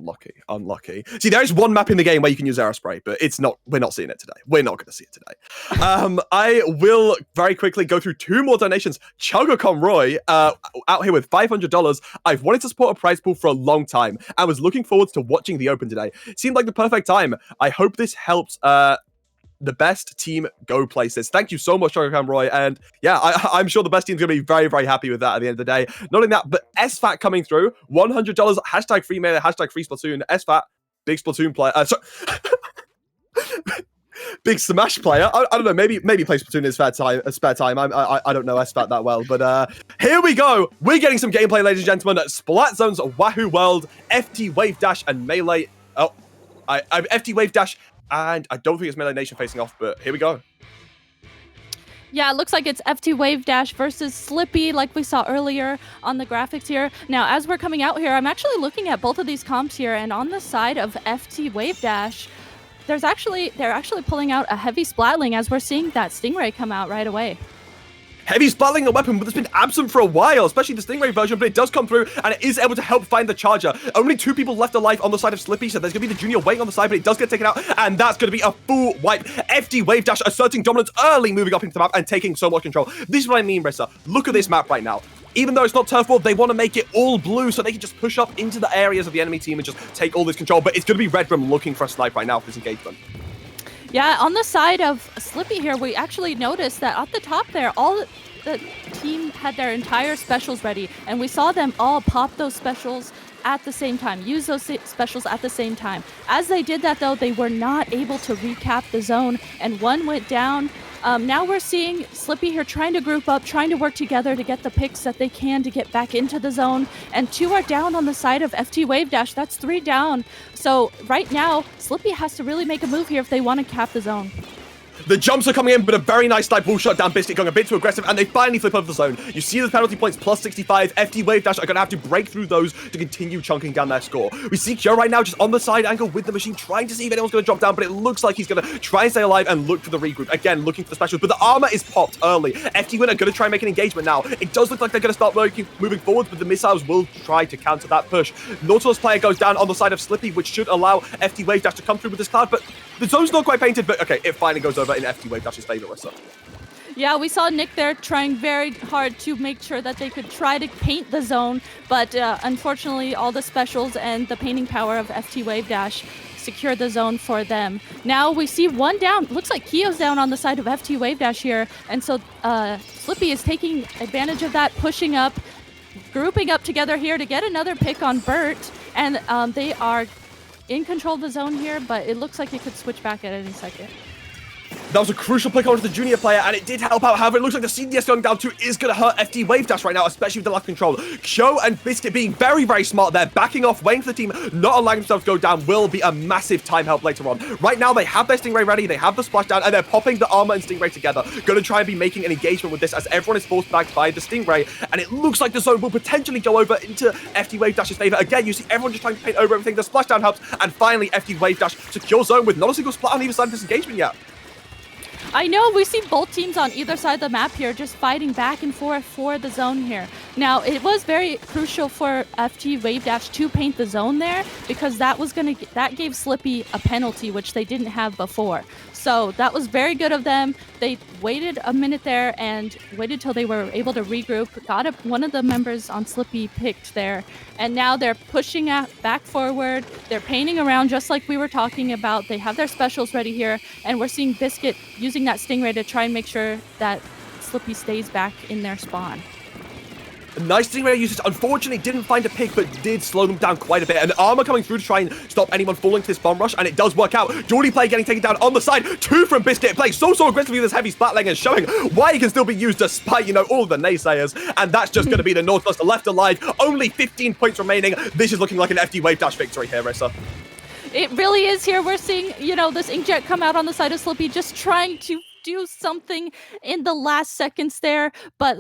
Unlucky. Unlucky. See, there is one map in the game where you can use Aerospray, but it's not. We're not seeing it today. We're not going to see it today. I will very quickly go through 2 more donations. Chugga Conroy, out here with $500. I've wanted to support a prize pool for a long time. I was looking forward to watching the Open today. Seemed like the perfect time. I hope this helps the best team go places. Thank you so much, Chugga Conroy. And yeah, I'm sure the best team's going to be very, very happy with that at the end of the day. Not only that, but SFAT coming through. $100. Hashtag free mailer. Hashtag free Splatoon. SFAT. Big Splatoon player. Big Smash player. I don't know. Maybe play Splatoon in his spare time. I don't know SFAT that well. But here we go. We're getting some gameplay, ladies and gentlemen. Splat Zones, Wahoo World, FTWavedash, and Melee. Oh, I'm FTWavedash. And I don't think it's Melee Nation facing off, but here we go. Yeah, it looks like it's FTWavedash versus Slippi, like we saw earlier on the graphics here. Now, as we're coming out here, I'm actually looking at both of these comps here, and on the side of FTWavedash, they're actually pulling out a heavy Splatling as we're seeing that Stingray come out right away. Heavy Splatling, a weapon that's been absent for a while, especially the Stingray version, but it does come through, and it is able to help find the charger. Only 2 people left alive on the side of Slippi, so there's going to be the Junior waiting on the side, but it does get taken out, and that's going to be a full wipe. FTWavedash asserting dominance early, moving up into the map and taking so much control. This is what I mean, Rissa. Look at this map right now. Even though it's not turf war, they want to make it all blue so they can just push up into the areas of the enemy team and just take all this control, but it's going to be Red Room looking for a snipe right now for this engagement. Yeah, on the side of Slippi here, we actually noticed that at the top there, all the team had their entire specials ready, and we saw them all pop those specials at the same time, use those specials at the same time. As they did that, though, they were not able to recap the zone, and one went down. Now we're seeing Slippi here trying to group up, trying to work together to get the picks that they can to get back into the zone, and 2 are down on the side of FTWavedash. That's 3 down. So right now, Slippi has to really make a move here if they want to cap the zone. The jumps are coming in, but a very nice snipe will shut down Biscuit, going a bit too aggressive, and they finally flip over the zone. You see the penalty points, plus 65. FTWavedash are going to have to break through those to continue chunking down their score. We see Kyo right now just on the side angle with the machine, trying to see if anyone's going to drop down, but it looks like he's going to try and stay alive and look for the regroup. Again, looking for the specials, but the armor is popped early. FTWin are going to try and make an engagement now. It does look like they're going to start moving forward, but the missiles will try to counter that push. Nautilus player goes down on the side of Slippi, which should allow FTWavedash to come through with this cloud, but the zone's not quite painted, but okay, it finally goes over in FTWavedash's favor. Yeah, we saw Nick there trying very hard to make sure that they could try to paint the zone, but unfortunately all the specials and the painting power of FTWavedash secured the zone for them. Now we see 1 down. Looks like Kyo's down on the side of FTWavedash here, and so Slippi is taking advantage of that, pushing up, grouping up together here to get another pick on Bert, and they are in control of the zone here, but it looks like it could switch back at any second. That was a crucial pick onto the Junior player, and it did help out. However, it looks like the CDS going down 2 is going to hurt FTWavedash right now, especially with the lack of control. Kyo and Biscuit being very, very smart there, backing off, waiting for the team, not allowing themselves to go down will be a massive time help later on. Right now, they have their Stingray ready, they have the splashdown, and they're popping the armor and Stingray together. Going to try and be making an engagement with this as everyone is forced back by the Stingray, and it looks like the zone will potentially go over into FTWavedash's favor. Again, you see everyone just trying to paint over everything. The splashdown helps, and finally, FTWavedash secures zone with not a single splat on either side of this engagement yet. I know, we see both teams on either side of the map here just fighting back and forth for the zone here. Now, it was very crucial for FTWavedash to paint the zone there because that gave Slippi a penalty, which they didn't have before. So that was very good of them. They waited a minute there and waited till they were able to regroup, got one of the members on Slippi picked there, and now they're pushing back forward. They're painting around just like we were talking about. They have their specials ready here, and we're seeing Biscuit using that Stingray to try and make sure that Slippi stays back in their spawn. A nice Stingray usage, unfortunately didn't find a pick, but did slow them down quite a bit. And armor coming through to try and stop anyone falling to this bomb rush, and it does work out. Geordie play getting taken down on the side. 2 from Biscuit, playing so aggressively with this heavy Splatling and showing why he can still be used despite, all the naysayers. And that's just going to be the Nautilus left alive. Only 15 points remaining. This is looking like an FTWavedash victory here, Rissa. It really is here. We're seeing, this Inkjet come out on the side of Slippi, just trying to do something in the last seconds there, but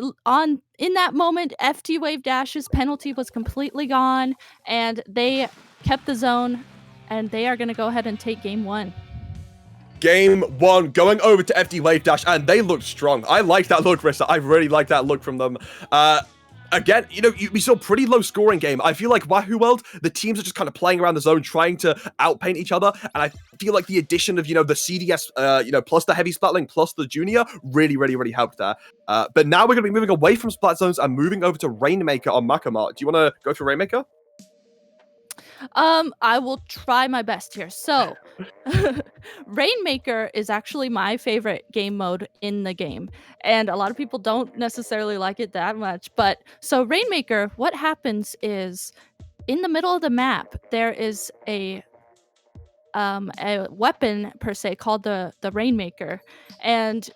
in that moment, FTWavedash's penalty was completely gone, and they kept the zone, and they are going to go ahead and take game 1. Game 1 going over to FTWavedash, and they look strong. I like that look, Rissa. I really like that look from them. Again, you know, we saw a pretty low scoring game. I feel like Wahoo World, the teams are just kind of playing around the zone, trying to outpaint each other. And I feel like the addition of, you know, the CDS, plus the heavy splatling, plus the junior really helped there. But now we're going to be moving away from splat zones and moving over to Rainmaker on Makamart. Do you want to go through Rainmaker? I will try my best here. So, Rainmaker is actually my favorite game mode in the game, and a lot of people don't necessarily like it that much. But so Rainmaker, what happens is in the middle of the map there is a weapon per se called the Rainmaker, and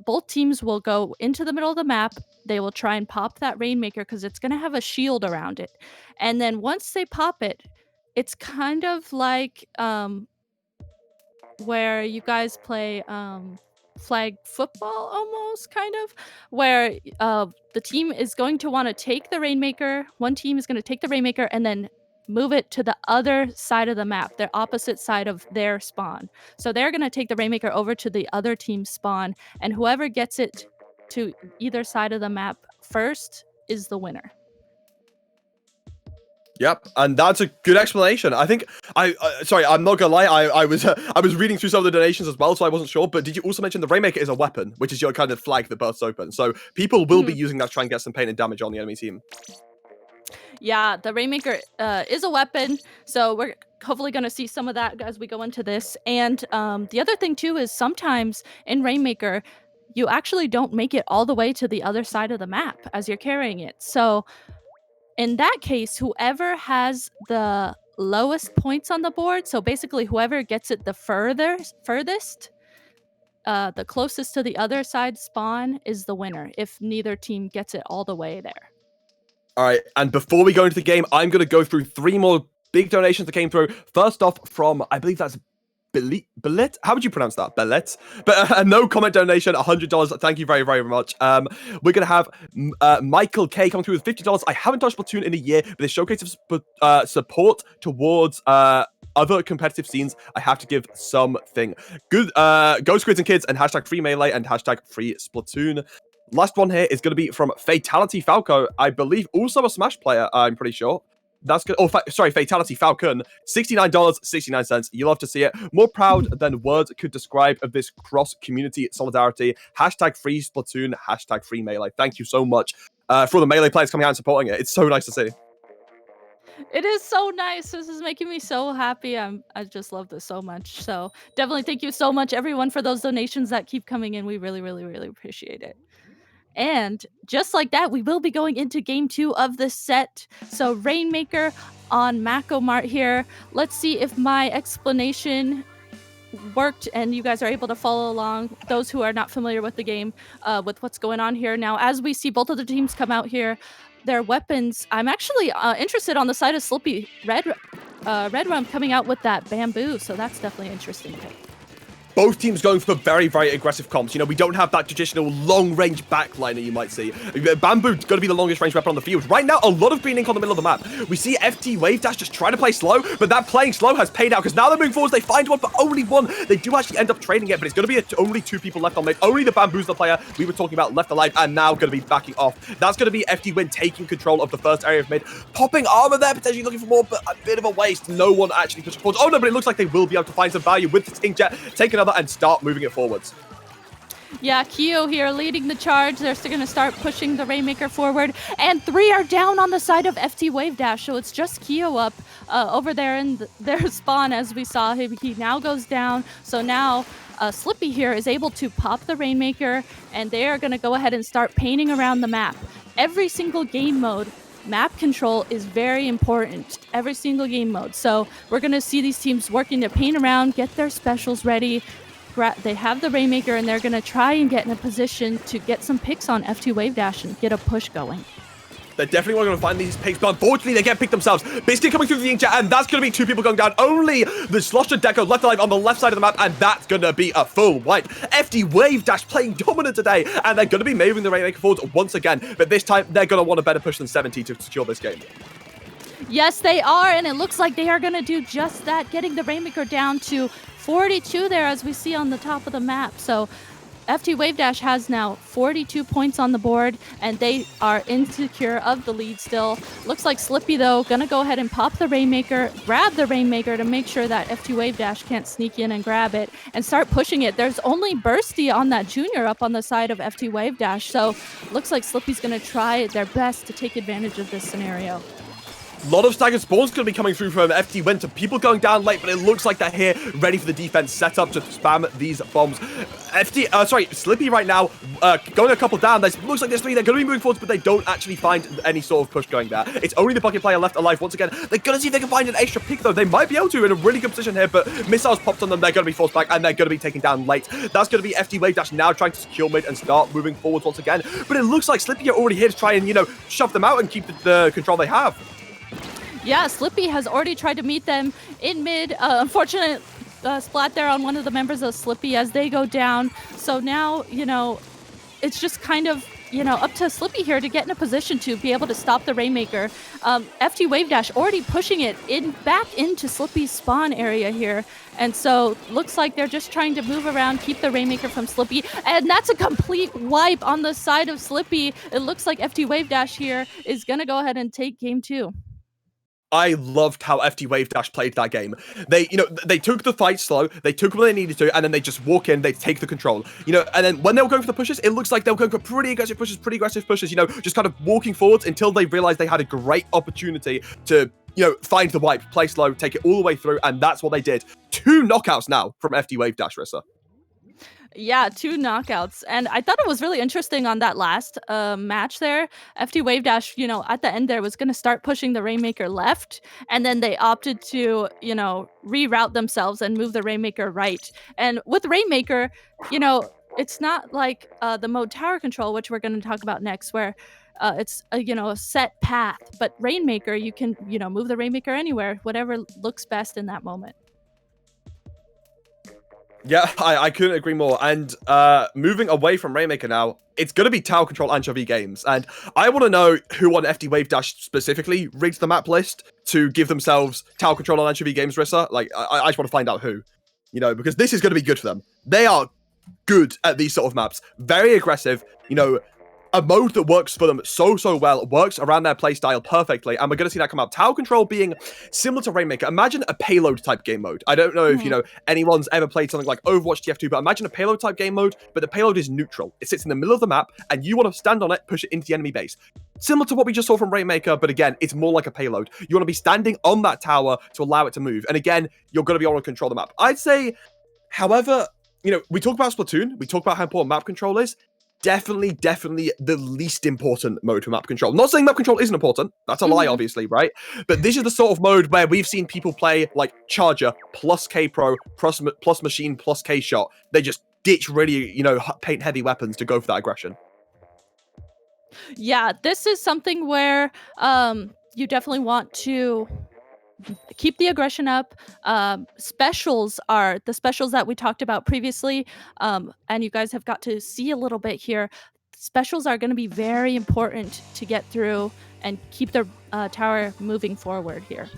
both teams will go into the middle of the map. They will try and pop that Rainmaker because it's going to have a shield around it, and then once they pop it, it's kind of like where you guys play flag football almost, kind of, where the team is going to want to take the Rainmaker. One team is going to take the Rainmaker and then move it to the other side of the map, their opposite side of their spawn. So they're going to take the Rainmaker over to the other team's spawn, and whoever gets it to either side of the map first is the winner. Yep, and that's a good explanation. I think sorry, I'm not gonna lie. I was reading through some of the donations as well, so I wasn't sure. But did you also mention the Rainmaker is a weapon, which is your kind of flag that bursts open? So people will be using that to try and get some pain and damage on the enemy team. Yeah, the Rainmaker is a weapon, so we're hopefully going to see some of that as we go into this. And the other thing too is sometimes in Rainmaker, you actually don't make it all the way to the other side of the map as you're carrying it. So in that case, whoever has the lowest points on the board, so basically whoever gets it the furthest, the closest to the other side spawn is the winner if neither team gets it all the way there. All right, and before we go into the game, I'm going to go through 3 more big donations that came through. First off, from, I believe that's Bellet? How would you pronounce that? Bellet? But a no comment donation, $100. Thank you very much. We're going to have Michael K coming through with $50. I haven't touched Splatoon in a year, but this showcase of support towards other competitive scenes, I have to give something. Good. Go Squids and Kids and hashtag free Melee and hashtag free Splatoon. Last one here is going to be from Fatality Falco, I believe also a Smash player, I'm pretty sure. That's good. Oh, sorry, Fatality Falcon, $69.69. You love to see it. More proud than words could describe of this cross-community solidarity. Hashtag free Splatoon, hashtag free Melee. Thank you so much for the Melee players coming out and supporting it. It's so nice to see. It is so nice. This is making me so happy. I just love this so much. So definitely thank you so much, everyone, for those donations that keep coming in. We really appreciate it. And just like that, we will be going into game 2 of the set. So Rainmaker on Makamart here. Let's see if my explanation worked and you guys are able to follow along, those who are not familiar with the game, with what's going on here. Now, as we see both of the teams come out here, their weapons, I'm actually interested on the side of Slippi. Red Rum coming out with that bamboo, so that's definitely interesting. Both teams going for very aggressive comps. You know, we don't have that traditional long-range backliner you might see. Bamboo's going to be the longest-range weapon on the field. Right now, a lot of green ink on the middle of the map. We see FTWavedash just trying to play slow, but that playing slow has paid out because now they're moving forwards. They find one, but only one. They do actually end up trading it, but it's going to be only 2 people left on mid. Only the Bamboo's the player we were talking about left alive and now going to be backing off. That's going to be FTWin taking control of the first area of mid. Popping armor there, potentially looking for more, but a bit of a waste. No one actually pushing forwards. Oh, no, but it looks like they will be able to find some value with this inkjet. Take another and start moving it forwards. Yeah, Kyo here leading the charge. They're still going to start pushing the Rainmaker forward. And 3 are down on the side of FTWavedash. So it's just Kyo up over there in their spawn as we saw him. He now goes down. So now Slippi here is able to pop the Rainmaker. And they are going to go ahead and start painting around the map. Every single game mode, map control is very important. Every single game mode. So we're going to see these teams working to paint around, get their specials ready. They have the Rainmaker, and they're going to try and get in a position to get some picks on FTWavedash and get a push going. They're definitely going to find these picks, but unfortunately they get picked themselves. Basically coming through the inkjet, and that's going to be 2 people going down. Only the Slosher Deco left alive on the left side of the map, and that's going to be a full wipe. FTWavedash playing dominant today, and they're going to be moving the Rainmaker forwards once again, but this time they're going to want a better push than 70 to secure this game. Yes, they are, and it looks like they are going to do just that, getting the Rainmaker down to 42 there, as we see on the top of the map. So FTWavedash has now 42 points on the board, and they are insecure of the lead still. Looks like Slippi, though, gonna go ahead and pop the Rainmaker, grab the Rainmaker to make sure that FTWavedash can't sneak in and grab it, and start pushing it. There's only Bursty on that Junior up on the side of FTWavedash, so looks like Slippi's gonna try their best to take advantage of this scenario. A lot of staggered spawns going to be coming through from FT Winter. People going down late, but it looks like they're here, ready for the defense set up to spam these bombs. Slippi right now, going a couple down. Looks like there's 3. They're going to be moving forwards, but they don't actually find any sort of push going there. It's only the bucket player left alive once again. They're going to see if they can find an extra pick, though. They might be able to in a really good position here, but missiles popped on them. They're going to be forced back, and they're going to be taken down late. That's going to be FTWavedash now trying to secure mid and start moving forwards once again. But it looks like Slippi are already here to try and, shove them out and keep the control they have. Yeah, Slippi has already tried to meet them in mid. Unfortunate splat there on one of the members of Slippi as they go down. So now, it's just kind of, up to Slippi here to get in a position to be able to stop the Rainmaker. FTWavedash already pushing it back into Slippi's spawn area here. And so looks like they're just trying to move around, keep the Rainmaker from Slippi. And that's a complete wipe on the side of Slippi. It looks like FTWavedash here is going to go ahead and take game 2. I loved how FTWavedash played that game. They took the fight slow, they took what they needed to, and then they just walk in, they take the control. And then when they were going for the pushes, it looks like they were going for pretty aggressive pushes, just kind of walking forwards until they realized they had a great opportunity to, find the wipe, play slow, take it all the way through, and that's what they did. 2 knockouts now from FTWavedash, Rissa. Yeah, 2 knockouts. And I thought it was really interesting on that last match there. FTWavedash, at the end there was going to start pushing the Rainmaker left. And then they opted to, reroute themselves and move the Rainmaker right. And with Rainmaker, it's not like the mode tower control, which we're going to talk about next, where it's a set path. But Rainmaker, you can, move the Rainmaker anywhere, whatever looks best in that moment. Yeah, I couldn't agree more. And moving away from Rainmaker now, it's going to be Tower Control Anchovy Games. And I want to know who on FTWavedash specifically rigged the map list to give themselves Tower Control on Anchovy Games, Rissa. I just want to find out who. Because this is going to be good for them. They are good at these sort of maps. Very aggressive, a mode that works for them so well, works around their playstyle perfectly, and we're going to see that come out. Tower Control being similar to Rainmaker. Imagine a payload type game mode. I don't know if, anyone's ever played something like Overwatch TF2, but imagine a payload type game mode, but the payload is neutral. It sits in the middle of the map, and you want to stand on it, push it into the enemy base. Similar to what we just saw from Rainmaker, but again, it's more like a payload. You want to be standing on that tower to allow it to move, and again, you're going to be able to control the map. I'd say, however, we talk about Splatoon, we talk about how important map control is. Definitely the least important mode for map control. Not saying map control isn't important. That's a lie, obviously, right? But this is the sort of mode where we've seen people play like Charger plus K-Pro plus Machine plus K-Shot. They just ditch really, paint heavy weapons to go for that aggression. Yeah, this is something where you definitely want to keep the aggression up. Specials are the specials that we talked about previously, and you guys have got to see a little bit here. Specials are going to be very important to get through and keep the tower moving forward here.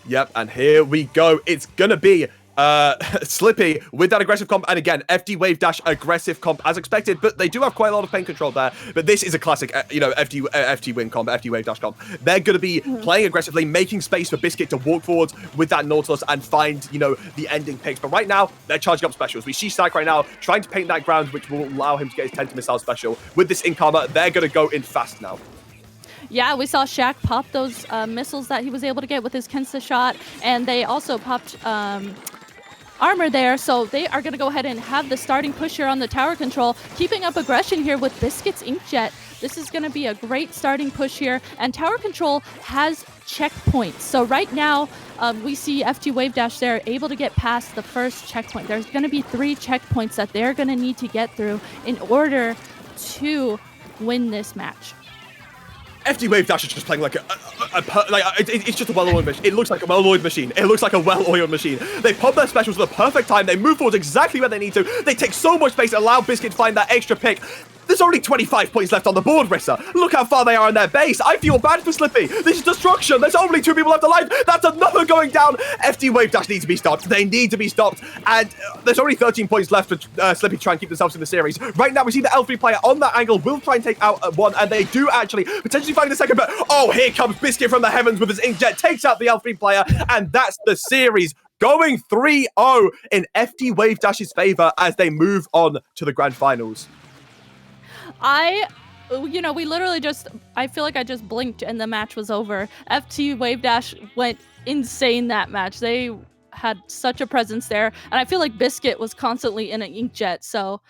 Yep, and here we go. It's going to be Slippi with that aggressive comp, and again, FTWavedash aggressive comp as expected, but they do have quite a lot of paint control there. But this is a classic, FT win comp, FTWavedash comp. They're going to be playing aggressively, making space for Biscuit to walk forwards with that Nautilus and find, the ending picks. But right now, they're charging up specials. We see Stack right now trying to paint that ground, which will allow him to get his 10 missile special. With this Inkarma, they're going to go in fast now. Yeah, we saw Shaq pop those missiles that he was able to get with his Kensa shot, and they also popped armor there, so they are going to go ahead and have the starting push here on the tower control, keeping up aggression here with Biscuit's Inkjet. This is going to be a great starting push here, and tower control has checkpoints. So right now, we see FTWavedash there able to get past the first checkpoint. There's going to be 3 checkpoints that they're going to need to get through in order to win this match. FTWavedash is just playing like it's just a well-oiled machine. It looks like a well-oiled machine. It looks like a well-oiled machine. They pump their specials at the perfect time. They move forward exactly where they need to. They take so much space, allow Biscuit to find that extra pick. There's only 25 points left on the board, Rissa. Look how far they are in their base. I feel bad for Slippi. This is destruction. There's only 2 people left alive. That's another going down. FTWavedash need to be stopped. They need to be stopped. And there's only 13 points left for Slippi to try and keep themselves in the series. Right now, we see the L3 player on that angle will try and take out one, and they do actually potentially find the second, but oh, here comes Biscuit from the heavens with his inkjet, takes out the L3 player, and that's the series going 3-0 in FTWavedash's favor as they move on to the grand finals. We literally I feel like I just blinked and the match was over. FTWavedash went insane that match. They had such a presence there, and I feel like Biscuit was constantly in an inkjet, so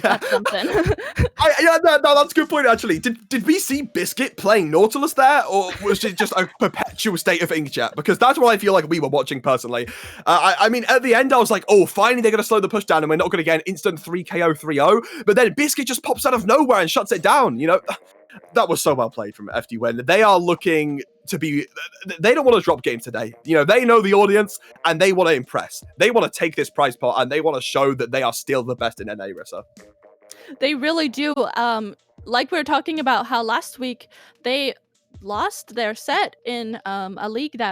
that's something. No, that's a good point, actually. Did we see Biscuit playing Nautilus there, or was it just a perpetual state of inkjet? Because that's what I feel like we were watching personally. I mean, at the end, I was like, oh, finally they're going to slow the push down and we're not going to get an instant 3-KO 3-0. But then Biscuit just pops out of nowhere and shuts it down, you know? That was so well played from FTWen. They are looking to be... They don't want to drop games today. You know, they know the audience and they want to impress. They want to take this prize pot and they want to show that they are still the best in NA, Rissa. They really do. Like we were talking about how last week they lost their set in a league that